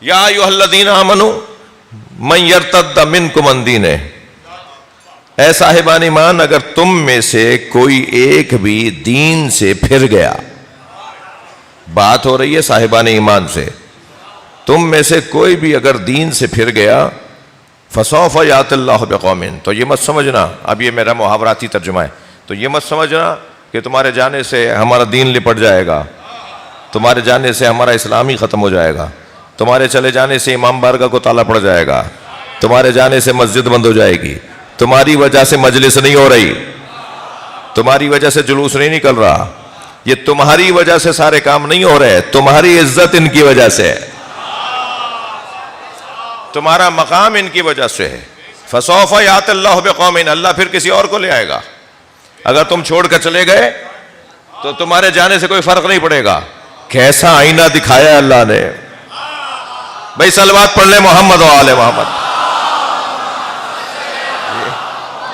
یا ایھا الذین آمنوا من یرتد منکم عن دینہ، اے صاحبان ایمان اگر تم میں سے کوئی ایک بھی دین سے پھر گیا، بات ہو رہی ہے صاحبان ایمان سے، تم میں سے کوئی بھی اگر دین سے پھر گیا فسوف یأتی اللہ بقوم، تو یہ مت سمجھنا، اب یہ میرا محاوراتی ترجمہ ہے، تو یہ مت سمجھنا کہ تمہارے جانے سے ہمارا دین لپٹ جائے گا، تمہارے جانے سے ہمارا اسلامی ختم ہو جائے گا، تمہارے چلے جانے سے امام بارگاہ کو تالا پڑ جائے گا، تمہارے جانے سے مسجد بند ہو جائے گی، تمہاری وجہ سے مجلس نہیں ہو رہی، تمہاری وجہ سے جلوس نہیں نکل رہا، یہ تمہاری وجہ سے سارے کام نہیں ہو رہے، تمہاری عزت ان کی وجہ سے ہے، تمہارا مقام ان کی وجہ سے ہے۔ فسوف یأتی اللہ بقوم، اللہ پھر کسی اور کو لے آئے گا، اگر تم چھوڑ کر چلے گئے تو تمہارے جانے سے کوئی فرق نہیں پڑے گا۔ کیسا آئینہ دکھایا اللہ نے، بھائی صلوات پڑھ لیں محمد و آل محمد۔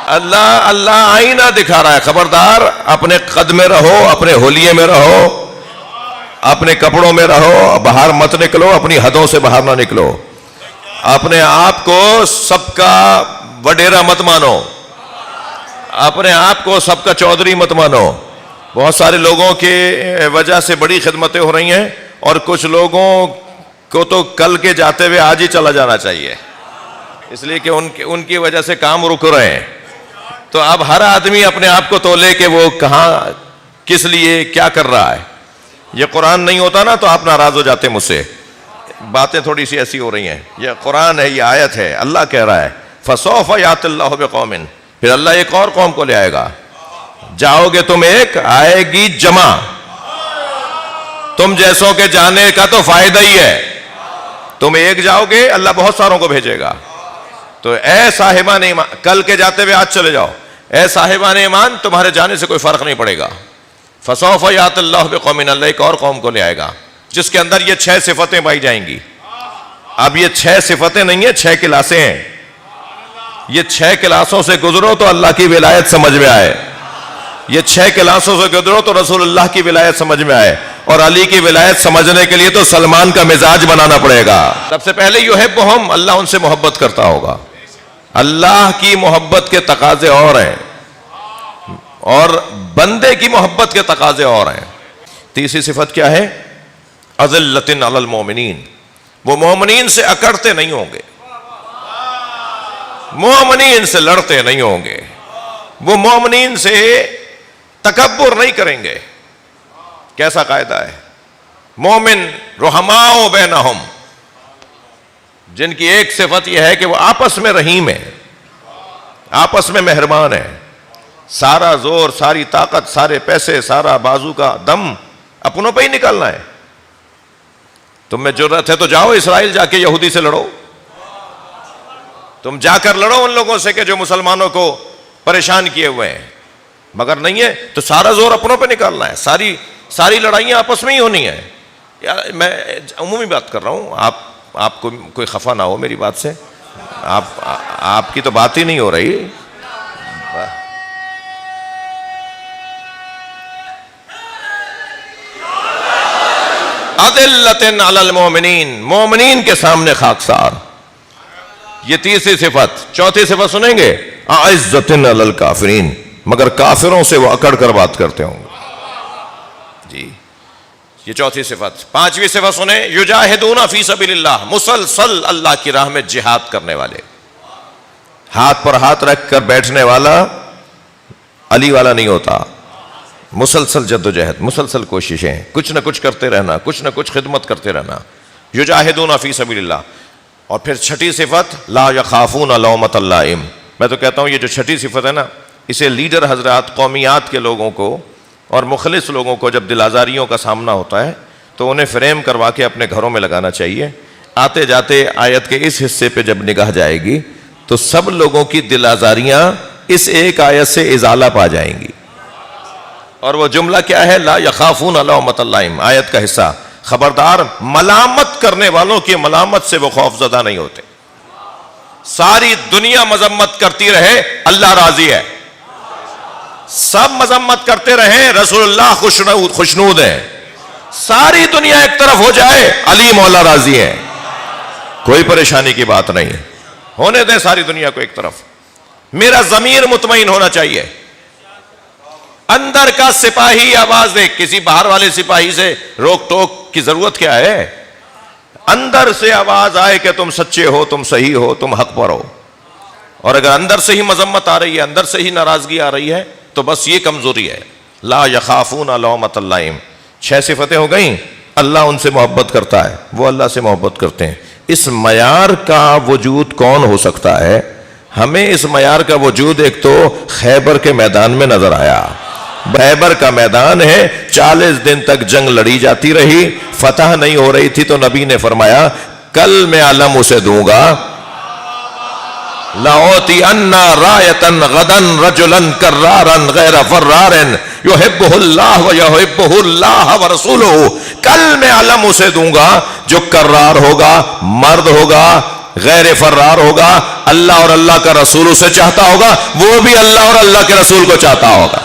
اللہ آئینہ دکھا رہا ہے، خبردار اپنے قد میں رہو، اپنے ہولیے میں رہو، اپنے کپڑوں میں رہو، باہر مت نکلو، اپنی حدوں سے باہر نہ نکلو، اپنے آپ کو سب کا وڈیرا مت مانو، اپنے آپ کو سب کا چودھری مت مانو۔ بہت سارے لوگوں کے وجہ سے بڑی خدمتیں ہو رہی ہیں، اور کچھ لوگوں کو تو کل کے جاتے ہوئے آج ہی چلا جانا چاہیے، اس لیے کہ ان کی وجہ سے کام رک رہے ہیں۔ تو اب ہر آدمی اپنے آپ کو تولے کہ وہ کہاں کس لیے کیا کر رہا ہے۔ یہ قرآن نہیں ہوتا نا تو آپ ناراض ہو جاتے مجھ سے، باتیں تھوڑی سی ایسی ہو رہی ہیں، یہ قرآن ہے، یہ آیت ہے، اللہ کہہ رہا ہے فسوف یأتی اللہ بقوم، پھر اللہ ایک اور قوم کو لے آئے گا، جاؤ گے تم ایک، آئے گی جمع، تم جیسوں کے جانے کا تو فائدہ ہی ہے، تم ایک جاؤ گے اللہ بہت ساروں کو بھیجے گا۔ تو اے صاحبان ایمان، کل کے جاتے ہوئے آج چلے جاؤ، اے صاحبان ایمان تمہارے جانے سے کوئی فرق نہیں پڑے گا۔ فسوف یأتی اللہ بقوم، اللہ ایک اور قوم کو لے آئے گا جس کے اندر یہ 6 صفتیں پائی جائیں گی۔ اب یہ 6 صفتیں نہیں ہیں، 6 کلاسیں ہیں، یہ 6 کلاسوں سے گزرو تو اللہ کی ولایت سمجھ میں آئے، یہ 6 کلاسوں سے گزرو تو رسول اللہ کی ولایت سمجھ میں آئے، اور علی کی ولایت سمجھنے کے لیے تو سلمان کا مزاج بنانا پڑے گا۔ سب سے پہلے یحبہم، اللہ ان سے محبت کرتا ہوگا، اللہ کی محبت کے تقاضے اور ہیں، اور بندے کی محبت کے تقاضے اور ہیں۔ تیسری صفت کیا ہے؟ اذلۃ علی المؤمنین، وہ مومنین سے اکڑتے نہیں ہوں گے، مومنین سے لڑتے نہیں ہوں گے، وہ مومنین سے تکبر نہیں کریں گے۔ کیسا قاعدہ ہے؟ مومن رحماء بینہم، جن کی ایک صفت یہ ہے کہ وہ آپس میں رحیم ہے، آپس میں مہربان ہے، سارا زور، ساری طاقت، سارے پیسے، سارا بازو کا دم اپنوں پہ ہی نکالنا ہے۔ تم میں جرأت ہے تو جاؤ اسرائیل جا کے یہودی سے لڑو، تم جا کر لڑو ان لوگوں سے کہ جو مسلمانوں کو پریشان کیے ہوئے ہیں، مگر نہیں ہے تو سارا زور اپنوں پہ نکالنا ہے، ساری لڑائیاں آپس میں ہی ہونی ہیں۔ یار میں عمومی بات کر رہا ہوں، آپ کو کوئی خفا نہ ہو میری بات سے، آپ کی تو بات ہی نہیں ہو رہی۔ اذلۃ علی المؤمنین، مومنین کے سامنے خاکسار، یہ تیسری صفت۔ چوتھی صفت سنیں گے؟ اعزۃ علی الکافرین، مگر کافروں سے وہ اکڑ کر بات کرتے ہوں گے، جی یہ چوتھی صفت۔ پانچویں صفت سنیں، یجاہدون فی سبیل اللہ، مسلسل اللہ کی راہ میں جہاد کرنے والے، ہاتھ پر ہاتھ رکھ کر بیٹھنے والا علی والا نہیں ہوتا، مسلسل جد و جہد، مسلسل کوششیں، کچھ نہ کچھ کرتے رہنا، کچھ نہ کچھ خدمت کرتے رہنا، یجاہدون فی سبیل اللہ۔ اور پھر چھٹی صفت، لا یخافون لومۃ لائم۔ میں تو کہتا ہوں یہ جو چھٹی صفت ہے نا، اسے لیڈر حضرات، قومیات کے لوگوں کو اور مخلص لوگوں کو جب دل آزاریوں کا سامنا ہوتا ہے تو انہیں فریم کروا کے اپنے گھروں میں لگانا چاہیے۔ آتے جاتے آیت کے اس حصے پہ جب نگاہ جائے گی تو سب لوگوں کی دل آزاریاں اس ایک آیت سے ازالہ پا جائیں گی، اور وہ جملہ کیا ہے؟ لا یخافون لومۃ لائم، آیت کا حصہ۔ خبردار ملامت کرنے والوں کی ملامت سے وہ خوف زدہ نہیں ہوتے، ساری دنیا مذمت کرتی رہے اللہ راضی ہے، سب مذمت کرتے رہیں رسول اللہ خوشنود ہیں، ساری دنیا ایک طرف ہو جائے علی مولا راضی ہے، کوئی پریشانی کی بات نہیں ہے، ہونے دیں ساری دنیا کو ایک طرف، میرا ضمیر مطمئن ہونا چاہیے۔ اندر کا سپاہی آواز دے، کسی باہر والے سپاہی سے روک ٹوک کی ضرورت کیا ہے؟ اندر سے آواز آئے کہ تم سچے ہو، تم صحیح ہو، تم حق پر ہو۔ اور اگر اندر سے ہی مذمت آ رہی ہے، اندر سے ہی ناراضگی آ رہی ہے، تو بس یہ کمزوری ہے۔ لا یخافون لومۃ لائم، 6 صفتیں ہو گئیں۔ اللہ ان سے محبت کرتا ہے، وہ اللہ سے محبت کرتے ہیں۔ اس معیار کا وجود کون ہو سکتا ہے؟ ہمیں اس معیار کا وجود ایک تو خیبر کے میدان میں نظر آیا۔ خیبر کا میدان ہے، 40 دن تک جنگ لڑی جاتی رہی، فتح نہیں ہو رہی تھی، تو نبی نے فرمایا کل میں علم اسے دوں گا، لَأُعْطِيَنَّ رَایَةً غَدًا رَجُلًا كَرَّارًا غَيْرَ فَرَّارٍ يُحِبُّهُ اللَّهُ وَيُحِبُّهُ اللَّهُ وَرَسُولُهُ۔ کل میں علم اسے دوں گا جو کرار ہوگا، مرد ہوگا، غیر فرار ہوگا، اللہ اور اللہ کا رسول اسے چاہتا ہوگا، وہ بھی اللہ اور اللہ کے رسول کو چاہتا ہوگا۔